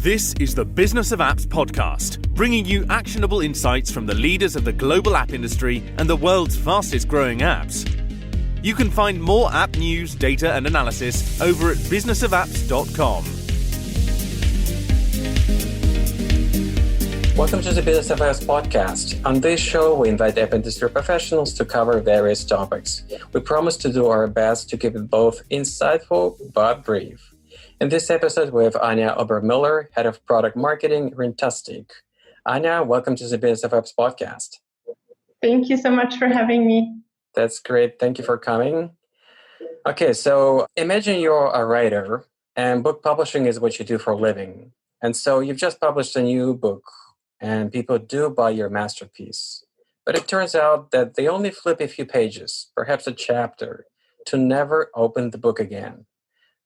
This is the Business of Apps podcast, bringing you actionable insights from the leaders of the global app industry and the world's fastest growing apps. You can find more app news, data and analysis over at businessofapps.com. Welcome to the Business of Apps podcast. On this show, we invite app industry professionals to cover various topics. We promise to do our best to keep it both insightful but brief. In this episode, we have Anja Obermüller, Head of Product Marketing, Runtastic. Anja, welcome to the Business of Apps podcast. Thank you so much for having me. That's great. Thank you for coming. Okay, so imagine you're a writer and book publishing is what you do for a living. And so you've just published a new book and people do buy your masterpiece. But it turns out that they only flip a few pages, perhaps a chapter, to never open the book again.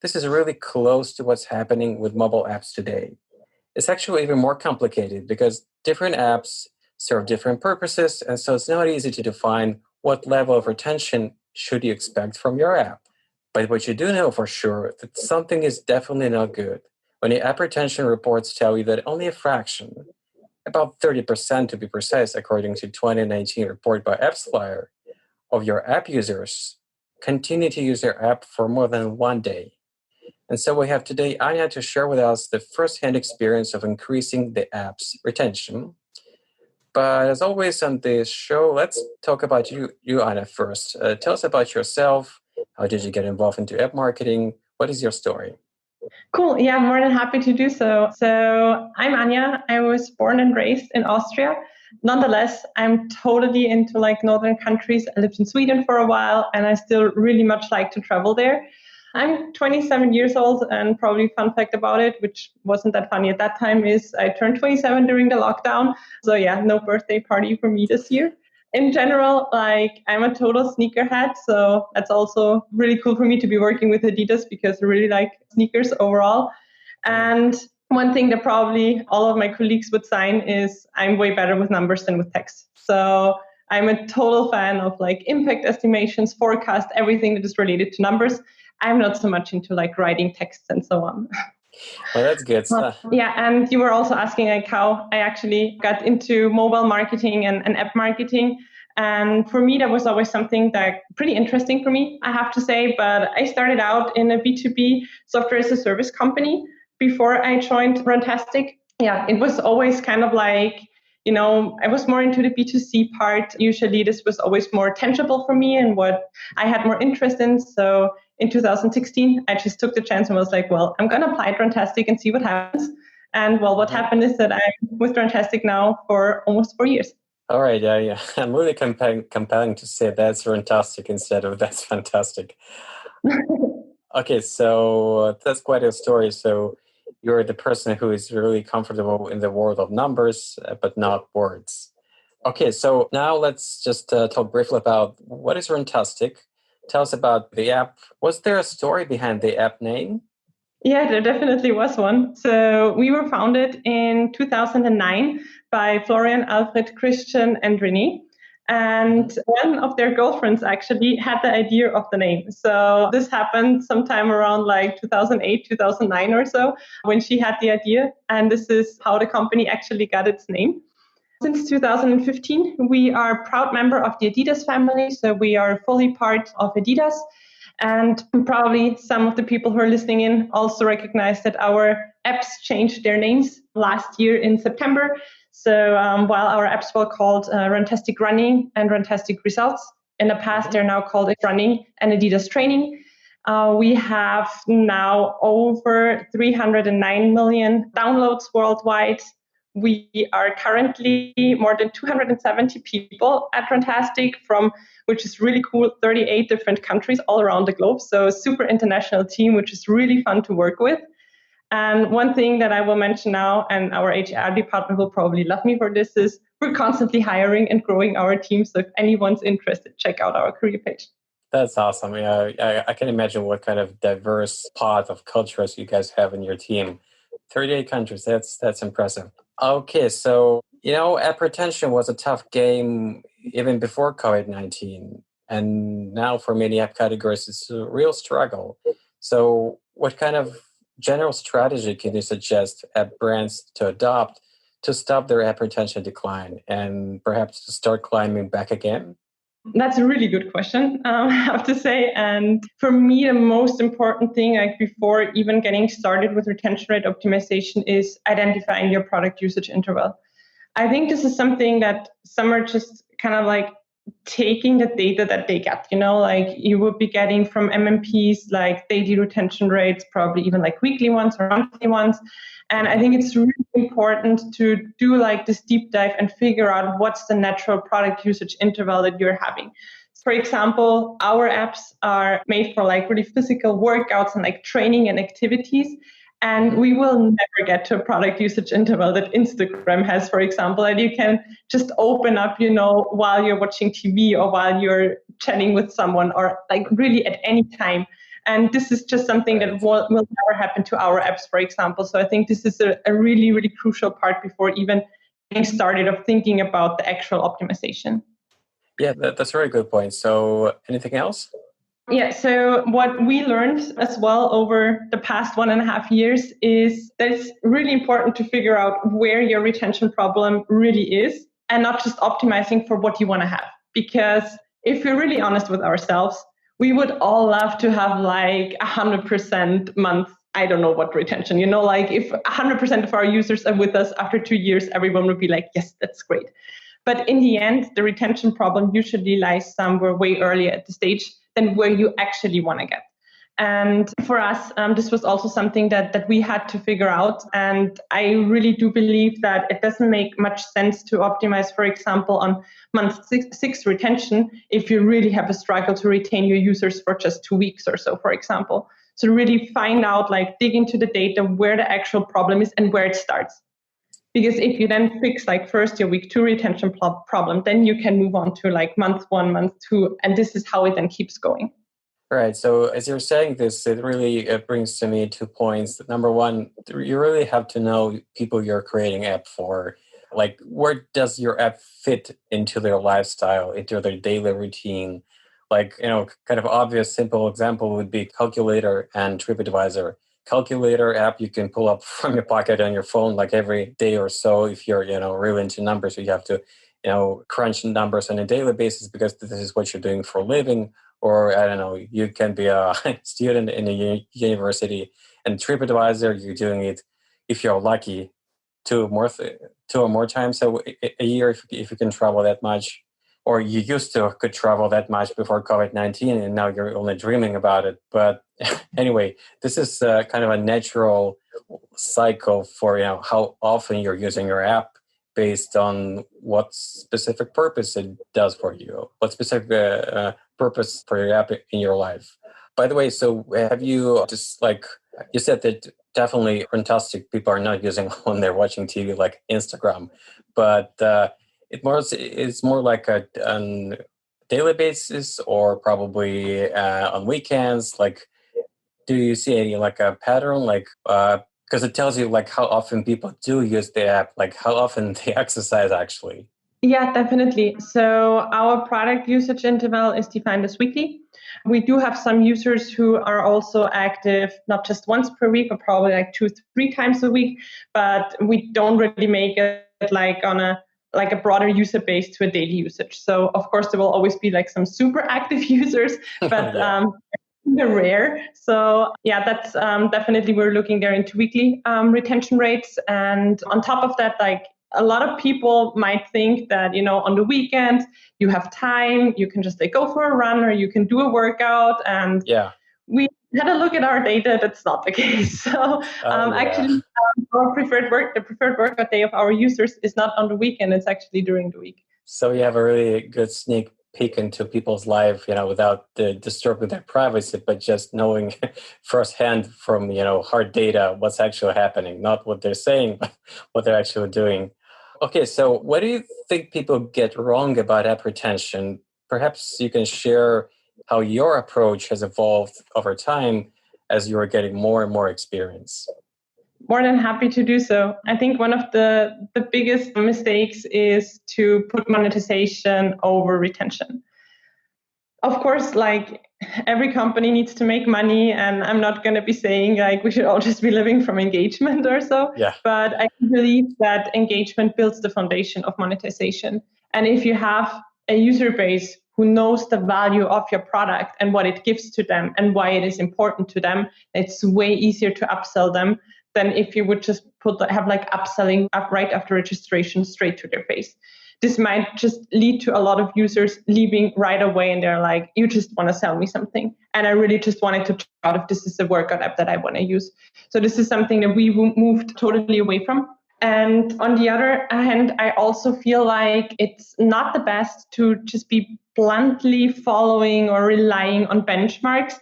This is really close to what's happening with mobile apps today. It's actually even more complicated because different apps serve different purposes, and so it's not easy to define what level of retention should you expect from your app. But what you do know for sure that something is definitely not good when your app retention reports tell you that only a fraction, about 30% to be precise, according to 2019 report by AppsFlyer, of your app users continue to use their app for more than 1 day. And so we have today Anja to share with us the first-hand experience of increasing the app's retention. But as always on this show, let's talk about you Anja, first. Tell us about yourself. How did you get involved into app marketing? What is your story? Cool. Yeah, I'm more than happy to do so. So I'm Anja. I was born and raised in Austria. Nonetheless, I'm totally into northern countries. I lived in Sweden for a while, and I still really much like to travel there. I'm 27 years old, and probably fun fact about it, which wasn't that funny at that time, is I turned 27 during the lockdown. So yeah, no birthday party for me this year. In general, I'm a total sneakerhead, so that's also really cool for me to be working with Adidas because I really like sneakers overall. And one thing that probably all of my colleagues would sign is I'm way better with numbers than with text. So I'm a total fan of impact estimations, forecast, everything that is related to numbers. I'm not so much into writing texts and so on. Well, that's good stuff. Yeah, and you were also asking how I actually got into mobile marketing and app marketing. And for me, that was always something that pretty interesting for me, I have to say. But I started out in a B2B software as a service company before I joined Runtastic. Yeah, it was always kind of I was more into the B2C part. Usually this was always more tangible for me and what I had more interest in. So in 2016, I just took the chance and was I'm going to apply at Runtastic and see what happens. And what happened is that I'm with Runtastic now for almost 4 years. All right, yeah. I'm really compelling to say that's Runtastic instead of that's fantastic. Okay, so that's quite a story. So you're the person who is really comfortable in the world of numbers, but not words. Okay, so now let's just talk briefly about what is Runtastic. Tell us about the app. Was there a story behind the app name? Yeah, there definitely was one. So we were founded in 2009 by Florian, Alfred, Christian, and René. And one of their girlfriends actually had the idea of the name. So this happened sometime around 2008, 2009 or so when she had the idea. And this is how the company actually got its name. Since 2015, we are a proud member of the Adidas family. So we are fully part of Adidas. And probably some of the people who are listening in also recognize that our apps changed their names last year in September. So while our apps were called Runtastic Running and Runtastic Results, in the past they're now called Running and Adidas Training. We have now over 309 million downloads worldwide. We are currently more than 270 people at Runtastic from, which is really cool, 38 different countries all around the globe. So a super international team, which is really fun to work with. And one thing that I will mention now, and our HR department will probably love me for this, is we're constantly hiring and growing our team. So if anyone's interested, check out our career page. That's awesome. Yeah, I can imagine what kind of diverse pot of cultures you guys have in your team. 38 countries, that's impressive. Okay, so, app retention was a tough game even before COVID-19. And now for many app categories, it's a real struggle. So what kind of general strategy can you suggest app brands to adopt to stop their app retention decline and perhaps to start climbing back again? That's a really good question, I have to say. And for me, the most important thing, like before even getting started with retention rate optimization, is identifying your product usage interval. I think this is something that some are just kind of like taking the data that they get, like you would be getting from MMPs, like daily retention rates, probably even like weekly ones or monthly ones. And I think it's really important to do like this deep dive and figure out what's the natural product usage interval that you're having. For example, our apps are made for like really physical workouts and like training and activities. And we will never get to a product usage interval that Instagram has, for example, that you can just open up, while you're watching TV or while you're chatting with someone or like really at any time. And this is just something that will never happen to our apps, for example. So I think this is a really, really crucial part before even getting started of thinking about the actual optimization. Yeah, that's a very good point. So anything else? Yeah, so what we learned as well over the past 1.5 years is that it's really important to figure out where your retention problem really is and not just optimizing for what you want to have. Because if we're really honest with ourselves, we would all love to have like 100% month, I don't know what retention, like if 100% of our users are with us after 2 years, everyone would be like, yes, that's great. But in the end, the retention problem usually lies somewhere way earlier at the stage than where you actually want to get. And for us, this was also something that we had to figure out. And I really do believe that it doesn't make much sense to optimize, for example, on month six retention if you really have a struggle to retain your users for just 2 weeks or so, for example. So really find out, like dig into the data where the actual problem is and where it starts. Because if you then fix like first your week 2 retention problem, then you can move on to like month 1, month 2, and this is how it then keeps going. Right. So as you're saying this, it really brings to me 2 points. Number one, you really have to know people you're creating app for. Like, where does your app fit into their lifestyle, into their daily routine? Like, kind of obvious, simple example would be Calculator and TripAdvisor. Calculator app you can pull up from your pocket on your phone like every day or so. If you're, really into numbers, you have to, crunch numbers on a daily basis because this is what you're doing for a living. Or, I don't know, you can be a student in a university, and TripAdvisor, you're doing it, if you're lucky, 2 or more times a year if you can travel that much. Or you used to could travel that much before COVID-19, and now you're only dreaming about it. But anyway, this is kind of a natural cycle for how often you're using your app based on what specific purpose it does for you, what specific purpose for your app in your life. By the way, so have you just like, you said that definitely Runtastic people are not using when they're watching TV like Instagram, but it's more like on daily basis or probably on weekends. Like, do you see any like a pattern, like because it tells you like how often people do use the app, like how often they exercise actually? Yeah, definitely. So our product usage interval is defined as weekly. We do have some users who are also active not just once per week, but probably like 2-3 times a week. But we don't really make it like on a broader user base to a daily usage. So of course there will always be like some super active users, but Yeah. they're rare. So yeah, that's definitely we're looking there into weekly retention rates. And on top of that, like a lot of people might think that, on the weekend you have time, you can just like go for a run or you can do a workout. And Yeah. we had a look at our data. That's not the case. So actually, the preferred workout day of our users is not on the weekend. It's actually during the week. So you have a really good sneak peek into people's life, without disturbing their privacy, but just knowing firsthand from, hard data what's actually happening, not what they're saying, but what they're actually doing. Okay, so what do you think people get wrong about app retention? Perhaps you can share how your approach has evolved over time as you are getting more and more experience. More than happy to do so. I think one of the biggest mistakes is to put monetization over retention. Of course, like every company needs to make money, and I'm not going to be saying like we should all just be living from engagement or so. Yeah. But I believe that engagement builds the foundation of monetization. And if you have a user base who knows the value of your product and what it gives to them and why it is important to them, it's way easier to upsell them than if you would just have like upselling up right after registration straight to their face. This might just lead to a lot of users leaving right away, and they're like, you just want to sell me something. And I really just wanted to check out if this is a workout app that I want to use. So this is something that we moved totally away from. And on the other hand, I also feel like it's not the best to just be bluntly following or relying on benchmarks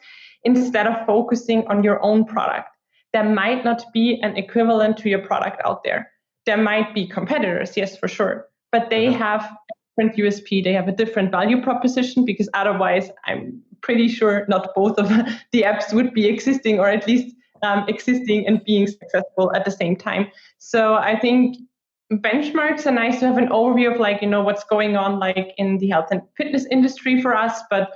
instead of focusing on your own product. There might not be an equivalent to your product out there. There might be competitors, yes, for sure. But they have a different USP. They have a different value proposition, because otherwise I'm pretty sure not both of the apps would be existing, or at least existing and being successful at the same time. So I think benchmarks are nice to have an overview of like, what's going on like in the health and fitness industry for us. But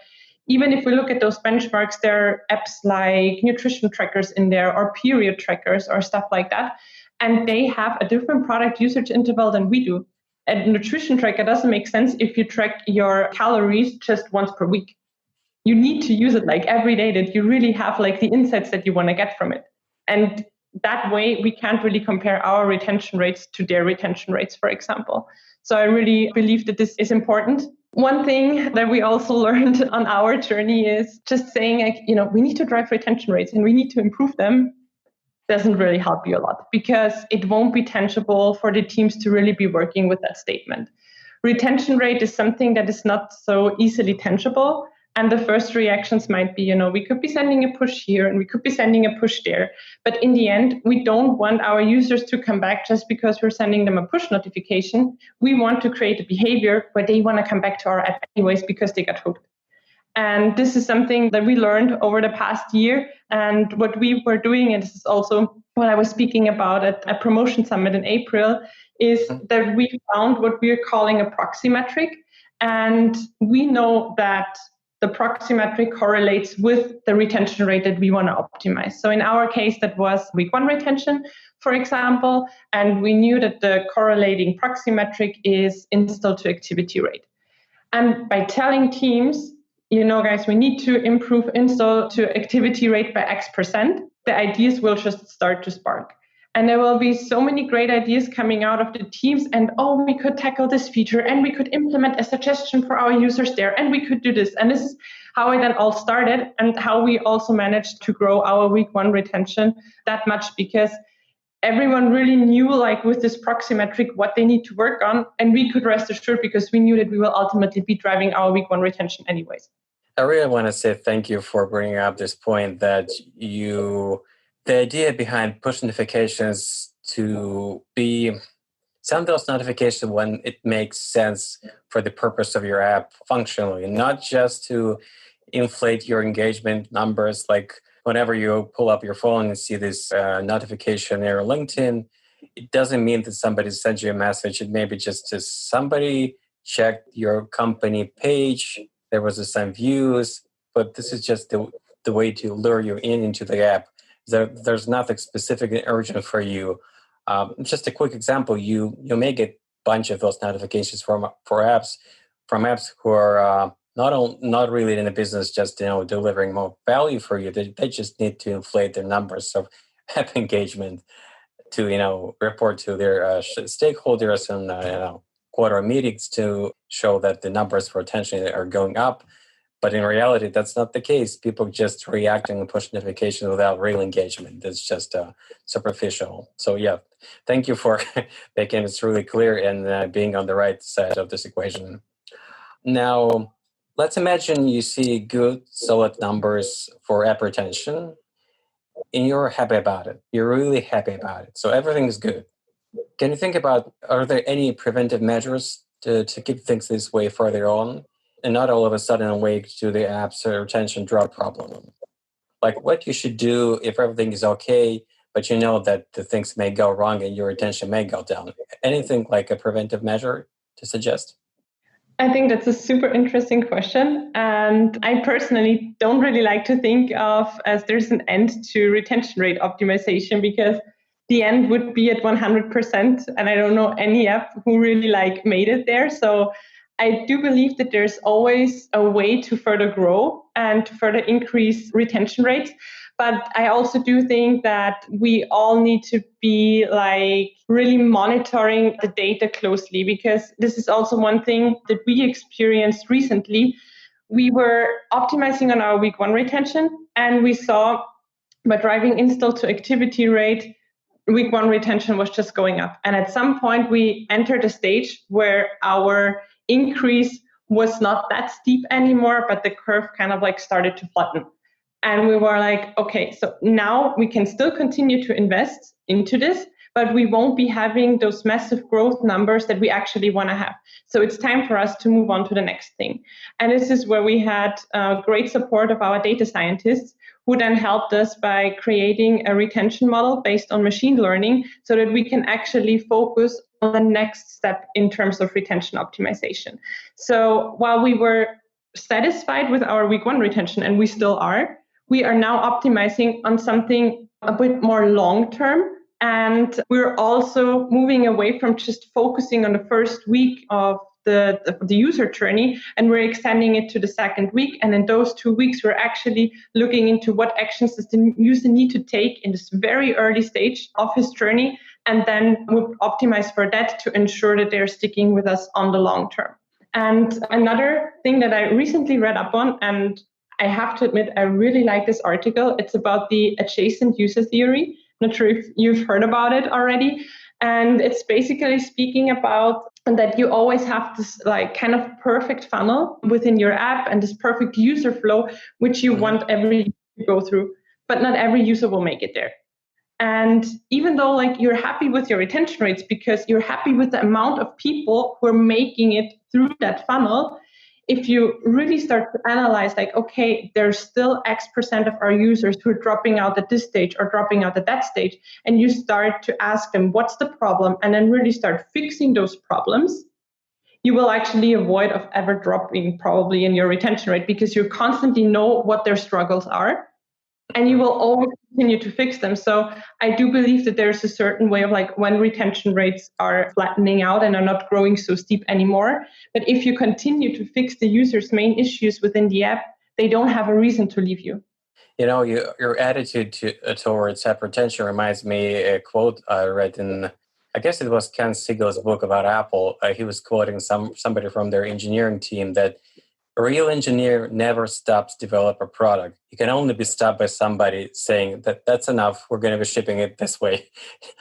even if we look at those benchmarks, there are apps like nutrition trackers in there, or period trackers or stuff like that. And they have a different product usage interval than we do. A nutrition tracker doesn't make sense if you track your calories just once per week. You need to use it like every day, that you really have like the insights that you want to get from it. And that way we can't really compare our retention rates to their retention rates, for example. So I really believe that this is important. One thing that we also learned on our journey is just saying, like, we need to drive retention rates and we need to improve them doesn't really help you a lot, because it won't be tangible for the teams to really be working with that statement. Retention rate is something that is not so easily tangible. And the first reactions might be, we could be sending a push here and we could be sending a push there. But in the end, we don't want our users to come back just because we're sending them a push notification. We want to create a behavior where they want to come back to our app anyways because they got hooked. And this is something that we learned over the past year. And what we were doing, and this is also what I was speaking about at a promotion summit in April, is that we found what we're calling a proxy metric. And we know that the proxy metric correlates with the retention rate that we want to optimize. So in our case, that was week 1 retention, for example, and we knew that the correlating proxy metric is install to activity rate. And by telling teams, guys, we need to improve install to activity rate by X%, the ideas will just start to spark. And there will be so many great ideas coming out of the teams, and we could tackle this feature, and we could implement a suggestion for our users there, and we could do this. And this is how it then all started, and how we also managed to grow our week 1 retention that much, because everyone really knew, like with this proxy metric, what they need to work on, and we could rest assured because we knew that we will ultimately be driving our week 1 retention anyways. I really want to say thank you for bringing up this point that the idea behind push notifications to be send those notifications when it makes sense for the purpose of your app functionally, not just to inflate your engagement numbers. Like whenever you pull up your phone and see this notification in your LinkedIn, it doesn't mean that somebody sent you a message. It may be just somebody checked your company page, there was some views, but this is just the way to lure you into the app. There's nothing specific and urgent for you. Just a quick example, you may get a bunch of those notifications from apps who are not really in the business just delivering more value for you. They just need to inflate their numbers of app engagement to report to their stakeholders and quarter meetings to show that the numbers for attention are going up. But in reality, that's not the case. People just reacting and push notifications without real engagement. It's just superficial. So yeah, thank you for making this really clear and being on the right side of this equation. Now, let's imagine you see good, solid numbers for app retention, and you're happy about it. You're really happy about it. So everything is good. Can you think about, are there any preventive measures to keep things this way further on? And not all of a sudden awake to the app's retention drop problem. Like what you should do if everything is okay, but you know that the things may go wrong and your retention may go down. Anything like a preventive measure to suggest? I think that's a super interesting question. And I personally don't really like to think of as there's an end to retention rate optimization, because the end would be at 100%. And I don't know any app who really made it there. So I do believe that there's always a way to further grow and to further increase retention rates. But I also do think that we all need to be really monitoring the data closely, because this is also one thing that we experienced recently. We were optimizing on our week one retention, and we saw by driving install to activity rate, week one retention was just going up. And at some point we entered a stage where our increase was not that steep anymore, but the curve kind of started to flatten. And we were like, okay, so now we can still continue to invest into this, but we won't be having those massive growth numbers that we actually want to have. So it's time for us to move on to the next thing. And this is where we had great support of our data scientists, who then helped us by creating a retention model based on machine learning, so that we can actually focus on the next step in terms of retention optimization. So while we were satisfied with our week one retention, and we still are, we are now optimizing on something a bit more long term. And we're also moving away from just focusing on the first week of the user journey, and we're extending it to the second week. And in those 2 weeks, we're actually looking into what actions does the user need to take in this very early stage of his journey. And then we'll optimize for that to ensure that they're sticking with us on the long term. And another thing that I recently read up on, and I have to admit, I really like this article. It's about the adjacent user theory. Not sure if you've heard about it already. And it's basically speaking about that you always have this kind of perfect funnel within your app and this perfect user flow, which you want every user to go through, but not every user will make it there. And even though you're happy with your retention rates because you're happy with the amount of people who are making it through that funnel, if you really start to analyze okay, there's still X% of our users who are dropping out at this stage or dropping out at that stage, and you start to ask them what's the problem, and then really start fixing those problems, you will actually avoid of ever dropping probably in your retention rate, because you constantly know what their struggles are, and you will always continue to fix them. So I do believe that there's a certain way of when retention rates are flattening out and are not growing so steep anymore. But if you continue to fix the user's main issues within the app, they don't have a reason to leave you. Your attitude towards app retention reminds me a quote I read in, I guess it was Ken Siegel's book about Apple. He was quoting somebody from their engineering team that a real engineer never stops develop a product. You can only be stopped by somebody saying that's enough. We're going to be shipping it this way.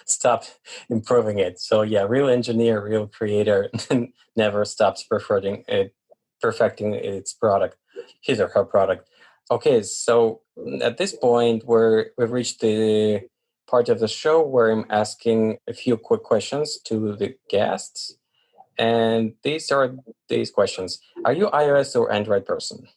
Stop improving it. So yeah, real engineer, real creator never stops perfecting its product, his or her product. Okay, so at this point, we've reached the part of the show where I'm asking a few quick questions to the guests. And these are these questions. Are you iOS or Android person?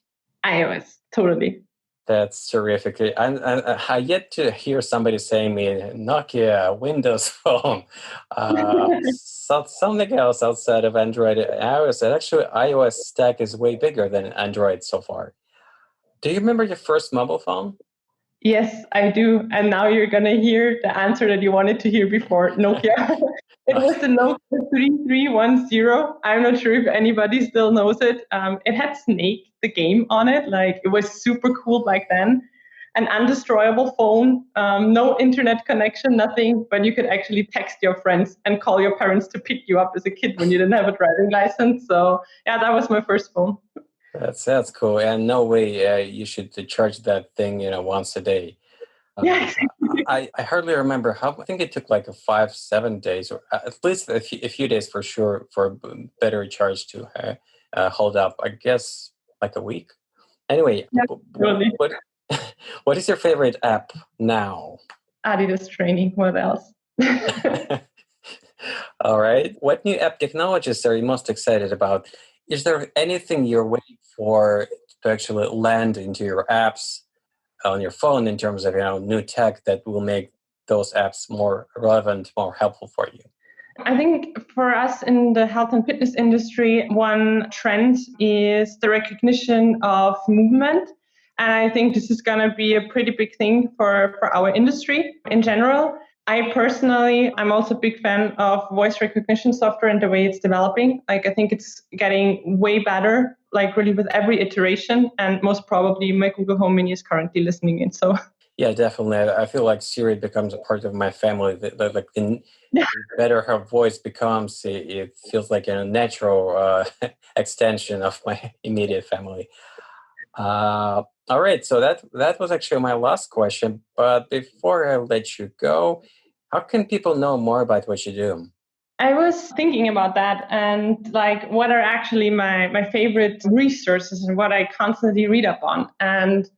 iOS, totally. That's terrific. I yet to hear somebody saying me, Nokia, Windows Phone, something else outside of Android. iOS, actually, iOS stack is way bigger than Android so far. Do you remember your first mobile phone? Yes, I do. And now you're going to hear the answer that you wanted to hear before, Nokia. It was the Nokia 3310. I'm not sure if anybody still knows it. It had Snake, the game, on it. It was super cool back then. An undestroyable phone, no internet connection, nothing, but you could actually text your friends and call your parents to pick you up as a kid when you didn't have a driving license. So yeah, that was my first phone. That's cool. And no way you should charge that thing, once a day. Yes. I hardly remember how. I think it took 5-7 days, or at least a few days for sure, for battery charge to hold up. I guess a week. Anyway, yeah, totally. What is your favorite app now? Adidas training. What else? All right. What new app technologies are you most excited about? Is there anything you're waiting for to actually land into your apps on your phone in terms of new tech that will make those apps more relevant, more helpful for you? I think for us in the health and fitness industry, one trend is the recognition of movement. And I think this is going to be a pretty big thing for our industry in general. I'm also a big fan of voice recognition software and the way it's developing. Like, I think it's getting way better, like really with every iteration. And most probably my Google Home Mini is currently listening in. So Yeah, definitely. I feel like Siri becomes a part of my family. The better her voice becomes, it feels like a natural extension of my immediate family. All right, so that was actually my last question. But before I let you go, how can people know more about what you do? I was thinking about that and like what are actually my favorite resources and what I constantly read up on. And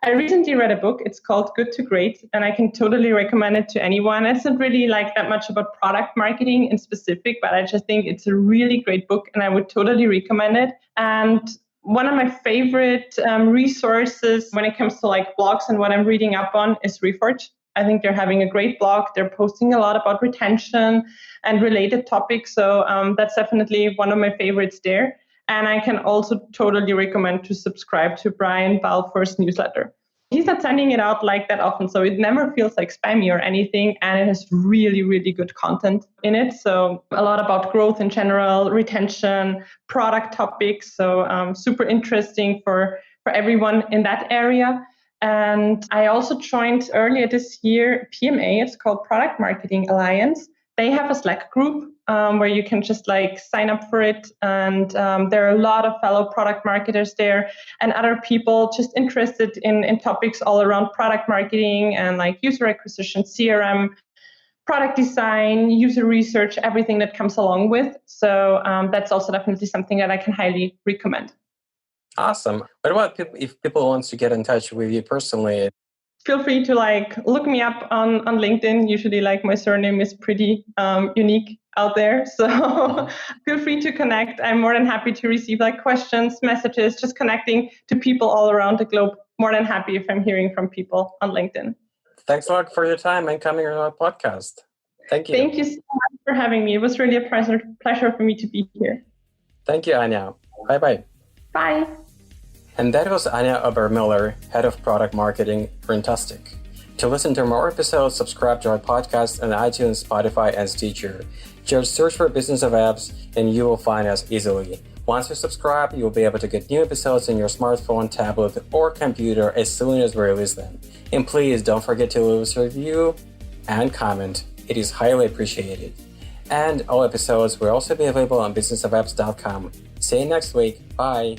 I recently read a book. It's called Good to Great, and I can totally recommend it to anyone. It's not really like that much about product marketing in specific, but I just think it's a really great book and I would totally recommend it. And one of my favorite resources when it comes to like blogs and what I'm reading up on is Reforge. I think they're having a great blog. They're posting a lot about retention and related topics. So that's definitely one of my favorites there. And I can also totally recommend to subscribe to Brian Balfour's newsletter. He's not sending it out like that often, so it never feels like spammy or anything. And it has really, really good content in it. So a lot about growth in general, retention, product topics. So super interesting for everyone in that area. And I also joined earlier this year PMA. It's called Product Marketing Alliance. They have a Slack group where you can just like sign up for it. And there are a lot of fellow product marketers there and other people just interested in topics all around product marketing and like user acquisition, CRM, product design, user research, everything that comes along with. So that's also definitely something that I can highly recommend. Awesome. What about if people want to get in touch with you personally? Feel free to like look me up on LinkedIn. Usually like my surname is pretty unique out there. So feel free to connect. I'm more than happy to receive like questions, messages, just connecting to people all around the globe. More than happy if I'm hearing from people on LinkedIn. Thanks a lot for your time and coming on our podcast. Thank you. Thank you so much for having me. It was really a pleasure for me to be here. Thank you, Anja. Bye-bye. Bye. And that was Anja Obermüller, Head of Product Marketing, Runtastic. To listen to more episodes, subscribe to our podcast on iTunes, Spotify, and Stitcher. Just search for Business of Apps and you will find us easily. Once you subscribe, you will be able to get new episodes in your smartphone, tablet, or computer as soon as we release them. And please don't forget to leave us a review and comment. It is highly appreciated. And all episodes will also be available on businessofapps.com. See you next week. Bye.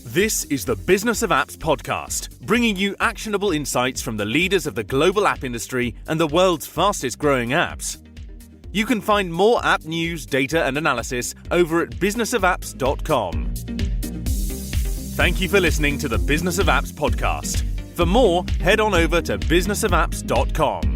This is the Business of Apps podcast, bringing you actionable insights from the leaders of the global app industry and the world's fastest growing apps. You can find more app news, data and analysis over at businessofapps.com. Thank you for listening to the Business of Apps podcast. For more, head on over to businessofapps.com.